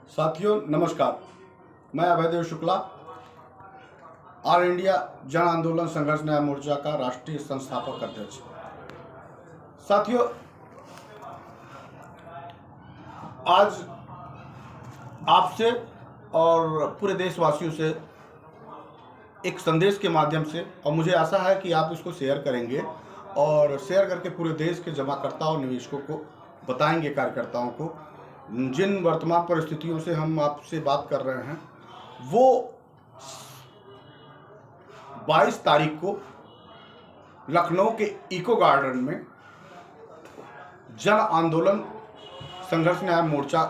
साथियों नमस्कार, मैं अभयदेव शुक्ला, ऑल इंडिया जन आंदोलन संघर्ष न्याय मोर्चा का राष्ट्रीय संस्थापक अध्यक्ष। साथियों, आज आपसे और पूरे देशवासियों से एक संदेश के माध्यम से, और मुझे आशा है कि आप इसको शेयर करेंगे और शेयर करके पूरे देश के जमाकर्ताओं और निवेशकों को बताएंगे, कार्यकर्ताओं को, जिन वर्तमान परिस्थितियों से हम आपसे बात कर रहे हैं वो 22 तारीख को लखनऊ के इको गार्डन में जन आंदोलन संघर्ष न्याय मोर्चा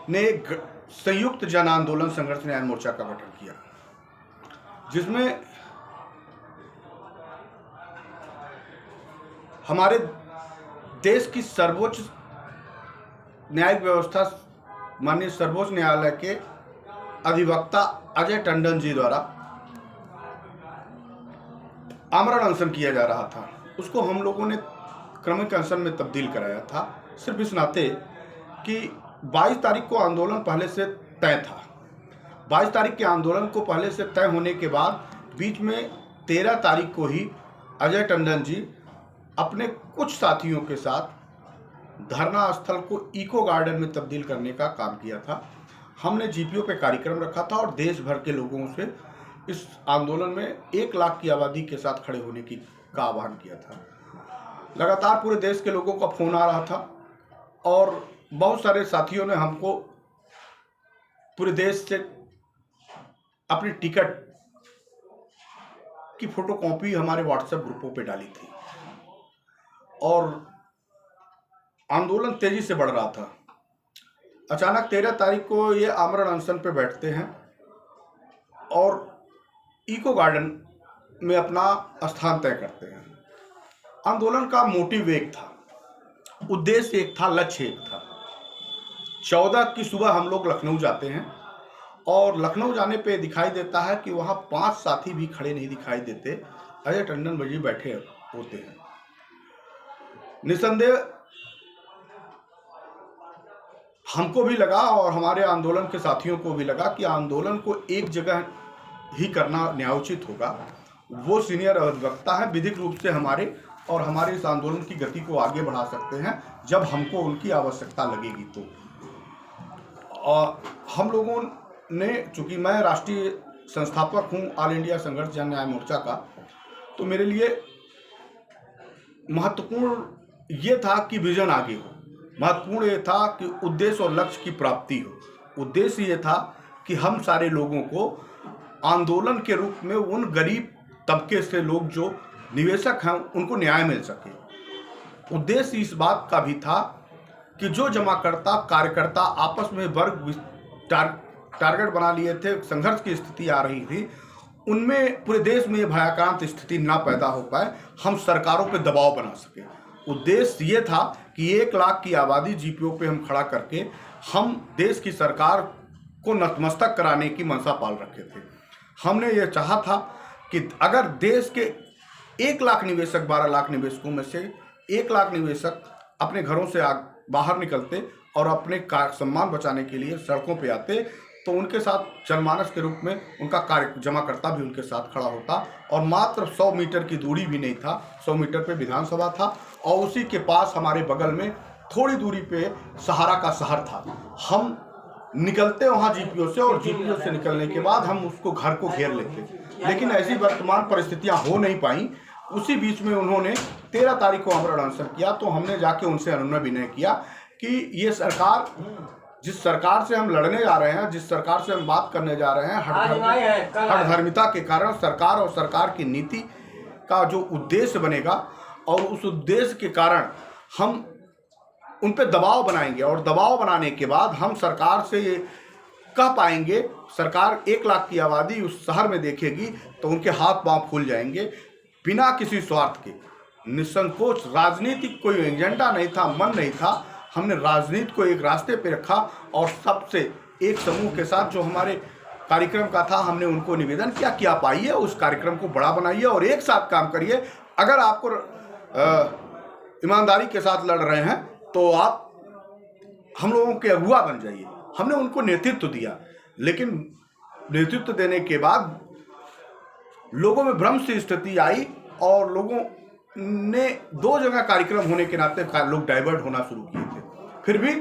ने संयुक्त जन आंदोलन संघर्ष न्याय मोर्चा का गठन किया, जिसमें हमारे देश की सर्वोच्च न्यायिक व्यवस्था माननीय सर्वोच्च न्यायालय के अधिवक्ता अजय टंडन जी द्वारा आमरण अनशन किया जा रहा था। उसको हम लोगों ने क्रमिक अनशन में तब्दील कराया था, सिर्फ इस नाते कि 22 तारीख को आंदोलन पहले से तय था। 22 तारीख के आंदोलन को पहले से तय होने के बाद बीच में 13 तारीख को ही अजय टंडन जी अपने कुछ साथियों के साथ धरना स्थल को इको गार्डन में तब्दील करने का काम किया था। हमने जीपीओ पे कार्यक्रम रखा था और देश भर के लोगों से इस आंदोलन में 1 लाख की आबादी के साथ खड़े होने का आह्वान किया था। लगातार पूरे देश के लोगों का फोन आ रहा था और बहुत सारे साथियों ने हमको पूरे देश से अपनी टिकट की फोटोकॉपी हमारे व्हाट्सएप ग्रुपों पे डाली थी और आंदोलन तेजी से बढ़ रहा था। अचानक 13 तारीख को ये आमरण अनशन पे बैठते हैं और इको गार्डन में अपना स्थान तय करते हैं। आंदोलन का मोटिव एक था, उद्देश्य एक था, लक्ष्य एक था। 14 की सुबह हम लोग लखनऊ जाते हैं और लखनऊ जाने पे दिखाई देता है कि वहाँ 5 साथी भी खड़े नहीं दिखाई देते, अजय टंडन जी बैठे होते हैं। निसंदेह हमको भी लगा और हमारे आंदोलन के साथियों को भी लगा कि आंदोलन को एक जगह ही करना न्यायोचित होगा। वो सीनियर अधिवक्ता है, विधिक रूप से हमारे इस आंदोलन की गति को आगे बढ़ा सकते हैं जब हमको उनकी आवश्यकता लगेगी। तो हम लोगों ने, चूंकि मैं राष्ट्रीय संस्थापक हूँ ऑल इंडिया संघर्ष जन न्याय मोर्चा का, तो मेरे लिए महत्वपूर्ण ये था कि विजन आगे हो, महत्वपूर्ण ये था कि उद्देश्य और लक्ष्य की प्राप्ति हो। उद्देश्य ये था कि हम सारे लोगों को आंदोलन के रूप में उन गरीब तबके से लोग जो निवेशक हैं उनको न्याय मिल सके। उद्देश्य इस बात का भी था कि जो जमाकर्ता कार्यकर्ता आपस में वर्ग टारगेट बना लिए थे, संघर्ष की स्थिति आ रही थी, उनमें पूरे देश में भयाक्रांत स्थिति ना पैदा हो पाए, हम सरकारों पे दबाव बना सके। उद्देश्य ये था कि 1 लाख की आबादी जीपीओ पे हम खड़ा करके हम देश की सरकार को नतमस्तक कराने की मंशा पाल रखे थे। हमने ये चाहा था कि अगर देश के 1 लाख निवेशक, 12 लाख निवेशकों में से 1 लाख निवेशक अपने घरों से बाहर निकलते और अपने सम्मान बचाने के लिए सड़कों पे आते, तो उनके साथ जनमानस के रूप में उनका कार्य जमाकर्ता भी उनके साथ खड़ा होता। और मात्र 100 मीटर की दूरी भी नहीं था, 100 मीटर पे विधानसभा था और उसी के पास हमारे बगल में थोड़ी दूरी पे सहारा का शहर था। हम निकलते वहाँ जीपीओ से और जीपीओ से निकलने के बाद हम उसको घर को घेर लेते, लेकिन ऐसी वर्तमान परिस्थितियाँ हो नहीं पाई। उसी बीच में उन्होंने 13 तारीख को आमरण अनशन किया, तो हमने जाके उनसे अनुनय विनय किया कि ये सरकार, जिस सरकार से हम लड़ने जा रहे हैं, जिस सरकार से हम बात करने जा रहे हैं, हठधर्मिता के कारण सरकार और सरकार की नीति का जो उद्देश्य बनेगा और उस उद्देश्य के कारण हम उन पे दबाव बनाएंगे और दबाव बनाने के बाद हम सरकार से ये कह पाएंगे, सरकार 1 लाख की आबादी उस शहर में देखेगी तो उनके हाथ पांव फूल जाएंगे, बिना किसी स्वार्थ के, निसंकोच। राजनीतिक कोई एजेंडा नहीं था, मन नहीं था। हमने राजनीति को एक रास्ते पे रखा और सबसे एक समूह के साथ जो हमारे कार्यक्रम का था, हमने उनको निवेदन किया कि आप आइए, उस कार्यक्रम को बड़ा बनाइए और एक साथ काम करिए। अगर आपको ईमानदारी के साथ लड़ रहे हैं तो आप हम लोगों के अगुआ बन जाइए। हमने उनको नेतृत्व दिया, लेकिन नेतृत्व देने के बाद लोगों में भ्रम सी स्थिति आई और लोगों ने 2 जगह कार्यक्रम होने के नाते लोग डाइवर्ट होना शुरू किए थे। फिर भी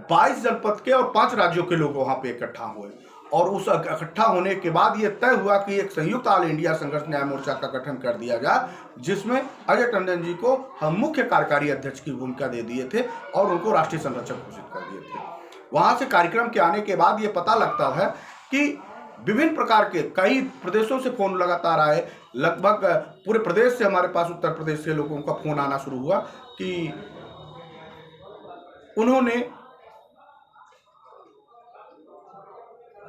22 जनपद के और 5 राज्यों के लोग वहां पे इकट्ठा हुए और उस इकट्ठा होने के बाद ये तय हुआ कि एक संयुक्त ऑल इंडिया संघर्ष न्याय मोर्चा का गठन कर दिया जाए, जिसमें अजय टंडन जी को हम मुख्य कार्यकारी अध्यक्ष की भूमिका दे दिए थे और उनको राष्ट्रीय संरक्षक घोषित कर दिए थे। वहां से कार्यक्रम के आने के बाद ये पता लगता है कि विभिन्न प्रकार के कई प्रदेशों से फोन लगातार आए, लगभग पूरे प्रदेश से हमारे पास उत्तर प्रदेश से लोगों का फोन आना शुरू हुआ कि उन्होंने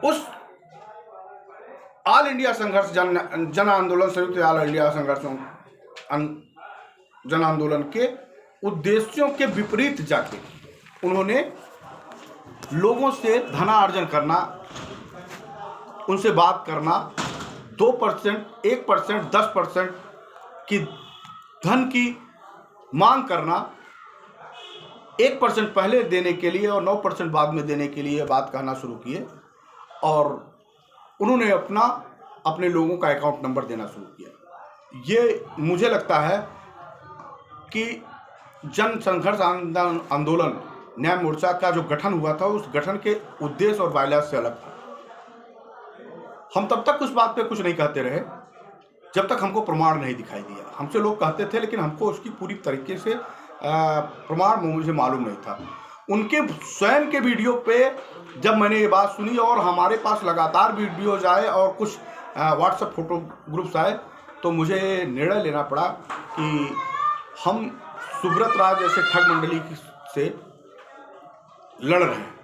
उस ऑल इंडिया संघर्ष जन आंदोलन संयुक्त ऑल इंडिया संघर्ष जन आंदोलन के उद्देश्यों के विपरीत जाके उन्होंने लोगों से धनार्जन करना, उनसे बात करना, 2%, 1%, 10% की धन की मांग करना, 1% पहले देने के लिए और 9% बाद में देने के लिए बात कहना शुरू किए और उन्होंने अपने लोगों का अकाउंट नंबर देना शुरू किया। ये मुझे लगता है कि जन संघर्ष आंदोलन न्याय मोर्चा का जो गठन हुआ था उस गठन के उद्देश्य और वायलेंस से अलग था। हम तब तक उस बात पे कुछ नहीं कहते रहे जब तक हमको प्रमाण नहीं दिखाई दिया। हमसे लोग कहते थे लेकिन हमको उसकी पूरी तरीके से प्रमाण मुझे मालूम नहीं था। उनके स्वयं के वीडियो पे जब मैंने ये बात सुनी और हमारे पास लगातार वीडियोज आए और कुछ व्हाट्सएप फोटो ग्रुप्स आए तो मुझे निर्णय लेना पड़ा कि हम सुब्रत राज जैसे ठग मंडली से लड़ रहे हैं।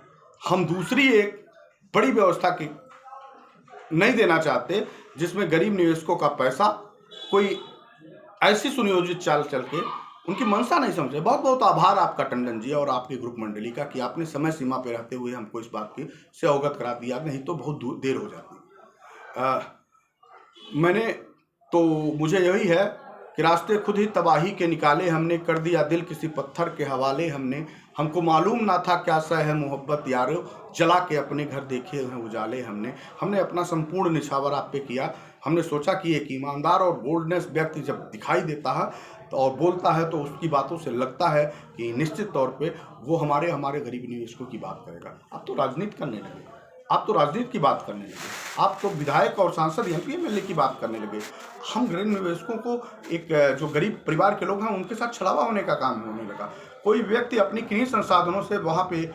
हम दूसरी एक बड़ी व्यवस्था की नहीं देना चाहते जिसमें गरीब निवेशकों का पैसा कोई ऐसी सुनियोजित चाल चल के उनकी मंशा नहीं समझे। बहुत बहुत आभार आपका टंडन जी और आपकी ग्रुप मंडली का कि आपने समय सीमा पे रहते हुए हमको इस बात की से अवगत करा दिया, नहीं तो बहुत देर हो जाती। मुझे यही है कि रास्ते खुद ही तबाही के निकाले हमने, कर दिया दिल किसी पत्थर के हवाले हमने। हमको मालूम ना था क्या सह है मोहब्बत यारो, जला के अपने घर देखे हैं उजाले हमने अपना संपूर्ण निछावर आप पे किया। हमने सोचा कि एक ईमानदार और बोल्डनेस व्यक्ति जब दिखाई देता है तो और बोलता है तो उसकी बातों से लगता है कि निश्चित तौर पे वो हमारे गरीब निवेशकों की बात करेगा। आप तो राजनीति करने लगे, आप तो राजनीति की बात करने लगे, आप तो विधायक और सांसद एमपी एमएलए की बात करने लगे। हम गरीब निवेशकों को एक जो गरीब परिवार के लोग हैं उनके साथ छलावा होने का काम होने लगा। कोई व्यक्ति अपनी किन्हीं संसाधनों से वहाँ पे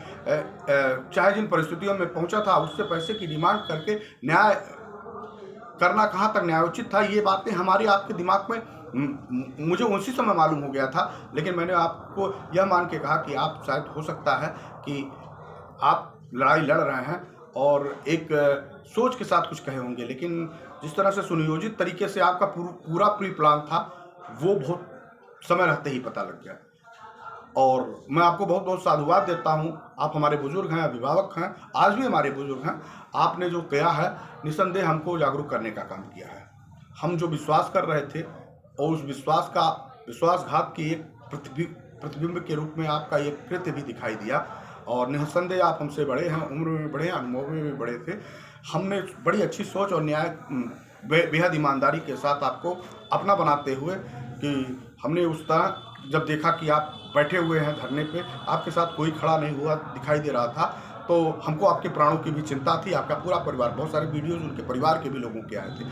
चाहे जिन परिस्थितियों में पहुँचा था उससे पैसे की डिमांड करके न्याय करना कहाँ तक न्यायोचित था, ये बातें हमारी आपके दिमाग में मुझे उसी समय मालूम हो गया था। लेकिन मैंने आपको यह मान के कहा कि आप शायद हो सकता है कि आप लड़ाई लड़ रहे हैं और एक सोच के साथ कुछ कहे होंगे, लेकिन जिस तरह से सुनियोजित तरीके से आपका पूरा प्री प्लान था वो बहुत समय रहते ही पता लग गया। और मैं आपको बहुत बहुत साधुवाद देता हूँ। आप हमारे बुजुर्ग हैं, अभिभावक हैं, आज भी हमारे बुजुर्ग हैं। आपने जो किया है निसंदेह हमको जागरूक करने का काम किया है। हम जो विश्वास कर रहे थे और उस विश्वासघात की एक प्रतिबिंब के रूप में आपका एक कृत्य भी दिखाई दिया। और निसंदेह आप हमसे बड़े हैं, उम्र में बड़े हैं, अनुभव में भी बड़े थे। हमने बड़ी अच्छी सोच और न्याय बेहद ईमानदारी के साथ आपको अपना बनाते हुए कि हमने उस तरह जब देखा कि आप बैठे हुए हैं धरने पे, आपके साथ कोई खड़ा नहीं हुआ दिखाई दे रहा था, तो हमको आपके प्राणों की भी चिंता थी। आपका पूरा परिवार, बहुत सारे वीडियोज़ उनके परिवार के भी लोगों के आए थे।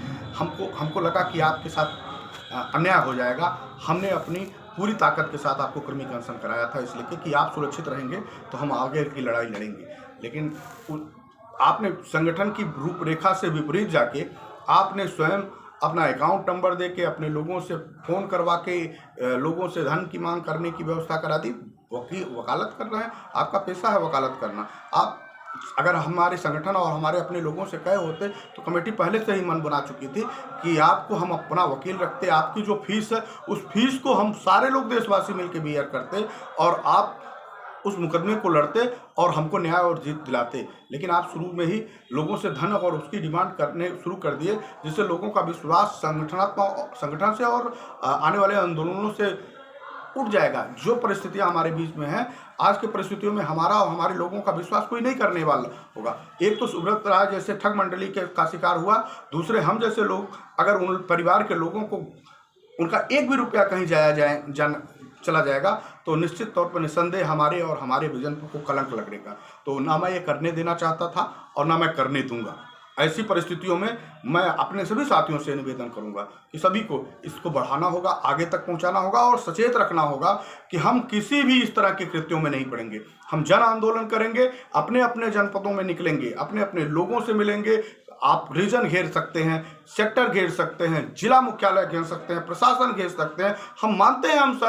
हमको लगा कि आपके साथ अन्याय हो जाएगा। हमने अपनी पूरी ताकत के साथ आपको कृमि अनशन कराया था, इसलिए कि आप सुरक्षित रहेंगे तो हम आगे की लड़ाई लड़ेंगे। लेकिन आपने संगठन की रूपरेखा से विपरीत जाके आपने स्वयं अपना अकाउंट नंबर दे के अपने लोगों से फ़ोन करवा के लोगों से धन की मांग करने की व्यवस्था करा दी। वकालत कर रहे हैं, आपका पेशा है वकालत करना। आप अगर हमारे संगठन और हमारे अपने लोगों से कहे होते तो कमेटी पहले से ही मन बना चुकी थी कि आपको हम अपना वकील रखते, आपकी जो फीस है उस फीस को हम सारे लोग देशवासी मिलकर बियर करते और आप उस मुकदमे को लड़ते और हमको न्याय और जीत दिलाते। लेकिन आप शुरू में ही लोगों से धन और उसकी डिमांड करने शुरू कर दिए, जिससे लोगों का विश्वास संगठन से और आने वाले आंदोलनों से उठ जाएगा। जो परिस्थितियां हमारे बीच में हैं, आज की परिस्थितियों में हमारा और हमारे लोगों का विश्वास कोई नहीं करने वाला होगा। एक तो सुब्रत राय जैसे ठग मंडली का शिकार हुआ, दूसरे हम जैसे लोग अगर उन परिवार के लोगों को उनका एक भी रुपया कहीं चला जाएगा तो निश्चित तौर पर निस्संदेह हमारे और हमारे विजन को कलंक लगेगा। तो ना मैं ये करने देना चाहता था और ना मैं करने दूंगा। ऐसी परिस्थितियों में मैं अपने सभी साथियों से निवेदन करूंगा कि सभी को इसको बढ़ाना होगा, आगे तक पहुंचाना होगा और सचेत रखना होगा कि हम किसी भी इस तरह के कृत्यों में नहीं पड़ेंगे। हम जन आंदोलन करेंगे, अपने अपने जनपदों में निकलेंगे, अपने अपने लोगों से मिलेंगे। आप रीजन घेर सकते हैं, सेक्टर घेर सकते हैं, जिला मुख्यालय घेर सकते हैं, प्रशासन घेर सकते हैं। हम मानते हैं हम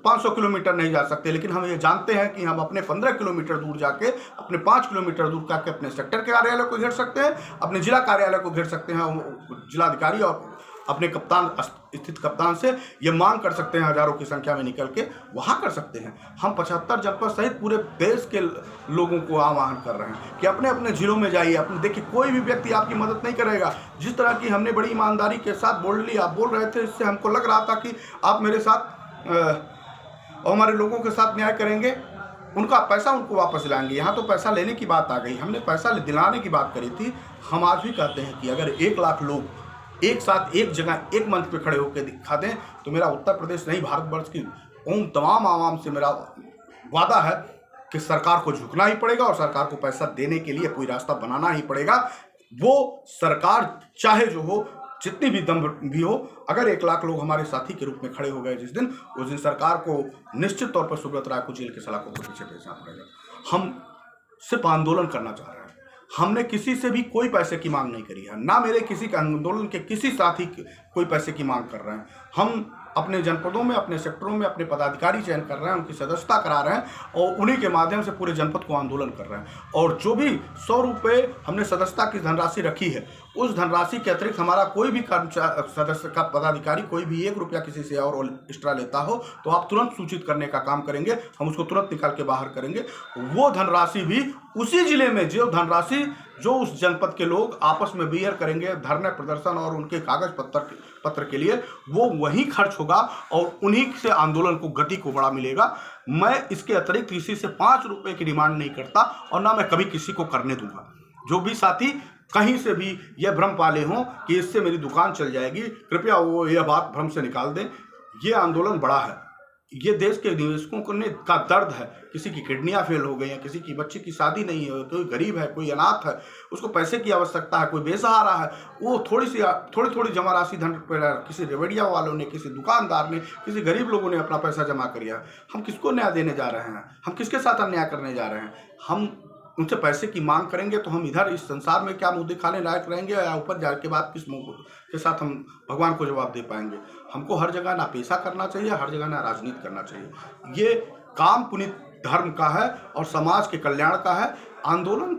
500 किलोमीटर नहीं जा सकते, लेकिन हम ये जानते हैं कि हम अपने 15 किलोमीटर दूर जाके, अपने 5 किलोमीटर दूर जाके अपने सेक्टर के कार्यालय को घेर सकते हैं, अपने जिला कार्यालय को घेर सकते हैं। जिलाधिकारी और अपने कप्तान स्थित कप्तान से ये मांग कर सकते हैं, हजारों की संख्या में निकल के वहाँ कर सकते हैं। हम 75 जनपद सहित पूरे देश के लोगों को आह्वान कर रहे हैं कि अपने अपने जिलों में जाइए। अपने देखिए, कोई भी व्यक्ति आपकी मदद नहीं करेगा। जिस तरह की हमने बड़ी ईमानदारी के साथ आप बोल रहे थे, इससे हमको लग रहा था कि आप मेरे साथ और हमारे लोगों के साथ न्याय करेंगे, उनका पैसा उनको वापस दिलाएंगे। यहाँ तो पैसा लेने की बात आ गई, हमने पैसा दिलाने की बात करी थी। हम आज भी कहते हैं कि अगर 1 लाख लोग एक साथ एक जगह एक मंच पे खड़े होकर दिखा दें तो मेरा उत्तर प्रदेश नहीं, भारतवर्ष की तमाम आवाम से मेरा वादा है कि सरकार को झुकना ही पड़ेगा और सरकार को पैसा देने के लिए कोई रास्ता बनाना ही पड़ेगा। वो सरकार चाहे जो हो, जितनी भी दम भी हो, अगर 1 लाख लोग हमारे साथी के रूप में खड़े हो गए जिस दिन, उस दिन सरकार को निश्चित तौर पर सुब्रत राय को जेल के सलाखों के पीछे भेजना पड़ेगा। हम सिर्फ आंदोलन करना चाह रहे हैं। हमने किसी से भी कोई पैसे की मांग नहीं करी है, ना मेरे किसी के आंदोलन के किसी साथी कोई पैसे की मांग कर रहे हैं। हम अपने जनपदों में, अपने सेक्टरों में अपने पदाधिकारी चयन कर रहे हैं, उनकी सदस्यता करा रहे हैं और उन्हीं के माध्यम से पूरे जनपद को आंदोलन कर रहे हैं। और जो भी 100 रुपये हमने सदस्यता की धनराशि रखी है, उस धनराशि के अतिरिक्त हमारा कोई भी सदस्य का पदाधिकारी कोई भी 1 रुपया किसी से और एक्स्ट्रा लेता हो तो आप तुरंत सूचित करने का काम करेंगे, हम उसको तुरंत निकाल के बाहर करेंगे। वो धनराशि भी उसी जिले में, जो धनराशि जो उस जनपद के लोग आपस में बियर करेंगे, धरने प्रदर्शन और उनके कागज पत्र के लिए, वो वहीं खर्च होगा और उन्हीं से आंदोलन को गति को बड़ा मिलेगा। मैं इसके अतिरिक्त किसी से 5 रुपये की डिमांड नहीं करता और ना मैं कभी किसी को करने दूंगा। जो भी साथी कहीं से भी यह भ्रम पाले हों कि इससे मेरी दुकान चल जाएगी, कृपया वो यह बात भ्रम से निकाल दें। ये आंदोलन बड़ा है, ये देश के निवेशकों का दर्द है। किसी की किडनियाँ फेल हो गई हैं, किसी की बच्चे की शादी नहीं है, कोई गरीब है, कोई अनाथ है, उसको पैसे की आवश्यकता है, कोई बेसहारा है, वो थोड़ी जमा राशि धन किसी रेवड़िया वालों ने, किसी दुकानदार ने, किसी गरीब लोगों ने अपना पैसा जमा किया। हम किसको न्याय देने जा रहे हैं? हम किसके साथ अन्याय करने जा रहे हैं? हम उनसे पैसे की मांग करेंगे तो हम इधर इस संसार में क्या मुंह दिखाने लायक रहेंगे, या ऊपर जाने के बाद किस मुंह के साथ हम भगवान को जवाब दे पाएंगे? हमको हर जगह ना पैसा करना चाहिए, हर जगह ना राजनीति करना चाहिए। ये काम पुनीत धर्म का है और समाज के कल्याण का है। आंदोलन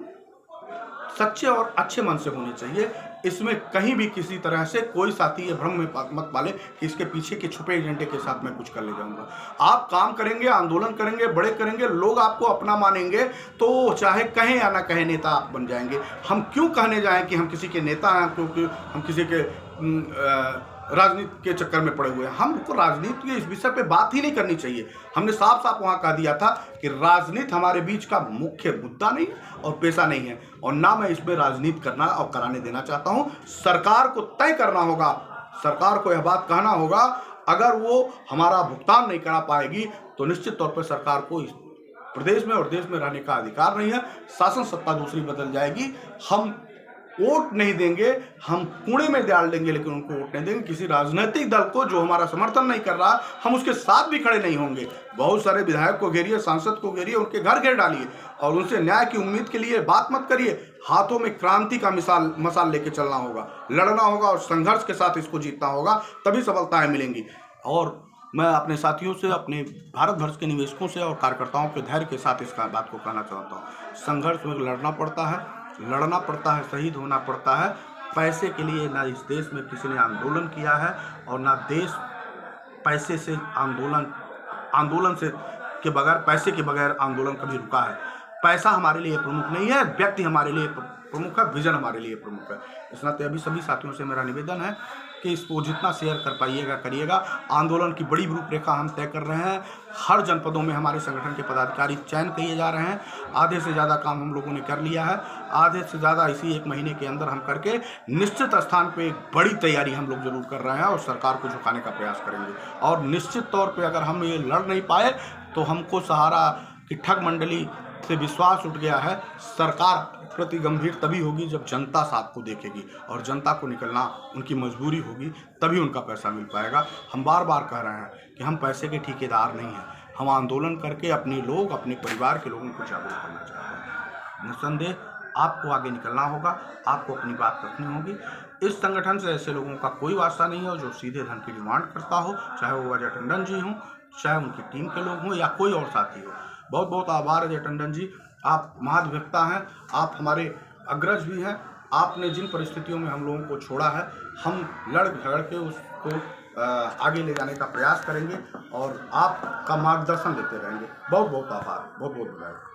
सच्चे और अच्छे मन से होने चाहिए। इसमें कहीं भी किसी तरह से कोई साथी ये भ्रम में मत पाले कि इसके पीछे के छुपे एजेंडे के साथ मैं कुछ कर ले जाऊंगा। आप काम करेंगे, आंदोलन करेंगे, बड़े करेंगे, लोग आपको अपना मानेंगे तो चाहे कहें या ना कहें नेता आप बन जाएंगे। हम क्यों कहने जाएं कि हम किसी के नेता हैं, क्योंकि हम किसी के राजनीति के चक्कर में पड़े हुए हैं। हमको राजनीति के इस विषय पे बात ही नहीं करनी चाहिए। हमने साफ साफ वहाँ कह दिया था कि राजनीति हमारे बीच का मुख्य मुद्दा नहीं और पेशा नहीं है, और ना मैं इसमें राजनीति करना और कराने देना चाहता हूँ। सरकार को तय करना होगा, सरकार को यह बात कहना होगा, अगर वो हमारा भुगतान नहीं करा पाएगी तो निश्चित तौर पर सरकार को इस प्रदेश में और देश में रहने का अधिकार नहीं है। शासन सत्ता दूसरी बदल जाएगी। हम वोट नहीं देंगे, हम कूड़े में डाल देंगे, लेकिन उनको वोट नहीं देंगे। किसी राजनीतिक दल को जो हमारा समर्थन नहीं कर रहा, हम उसके साथ भी खड़े नहीं होंगे। बहुत सारे विधायक को घेरिए, सांसद को घेरिए, उनके घर घेर डालिए और उनसे न्याय की उम्मीद के लिए बात मत करिए। हाथों में क्रांति का मसाल लेके चलना होगा, लड़ना होगा और संघर्ष के साथ इसको जीतना होगा, तभी सफलताएं मिलेंगी। और मैं अपने साथियों से, अपने भारत वर्ष के निवेशकों से और कार्यकर्ताओं के धैर्य के साथ इस बात को कहना चाहता हूँ। संघर्ष में लड़ना पड़ता है, शहीद होना पड़ता है। पैसे के लिए ना इस देश में किसी ने आंदोलन किया है और ना देश पैसे से आंदोलन से के बगैर, पैसे के बगैर आंदोलन कभी रुका है। पैसा हमारे लिए प्रमुख नहीं है, व्यक्ति हमारे लिए प्रमुख है, विजन हमारे लिए प्रमुख है। इस नाते अभी सभी साथियों से मेरा निवेदन है कि इसको जितना शेयर कर पाइएगा करिएगा। आंदोलन की बड़ी रूपरेखा हम तय कर रहे हैं। हर जनपदों में हमारे संगठन के पदाधिकारी चयन किए जा रहे हैं। आधे से ज़्यादा काम हम लोगों ने कर लिया है। आधे से ज़्यादा इसी 1 महीने के अंदर हम करके निश्चित स्थान पे एक बड़ी तैयारी हम लोग जरूर कर रहे हैं और सरकार को झुकाने का प्रयास करेंगे। और निश्चित तौर पे अगर हम ये लड़ नहीं पाए तो हमको सहारा की ठग मंडली से विश्वास उठ गया है। सरकार प्रति गंभीर तभी होगी जब जनता साथ को देखेगी और जनता को निकलना उनकी मजबूरी होगी, तभी उनका पैसा मिल पाएगा। हम बार बार कह रहे हैं कि हम पैसे के ठेकेदार नहीं हैं। हम आंदोलन करके अपने लोग, अपने परिवार के लोगों को जागरूक करना चाहते हैं। निस्संदेह आपको आगे निकलना होगा, आपको अपनी बात रखनी होगी। इस संगठन से ऐसे लोगों का कोई वास्ता नहीं है जो सीधे धन की डिमांड करता हो, चाहे वो अजय टंडन जी हों, चाहे उनकी टीम के लोग हों या कोई और साथी हो। बहुत बहुत आभार अजय टंडन जी, आप महाधिवक्ता हैं, आप हमारे अग्रज भी हैं। आपने जिन परिस्थितियों में हम लोगों को छोड़ा है, हम लड़ झगड़ के उसको आगे ले जाने का प्रयास करेंगे और आपका मार्गदर्शन देते रहेंगे। बहुत बहुत आभार, बहुत बहुत धन्यवाद।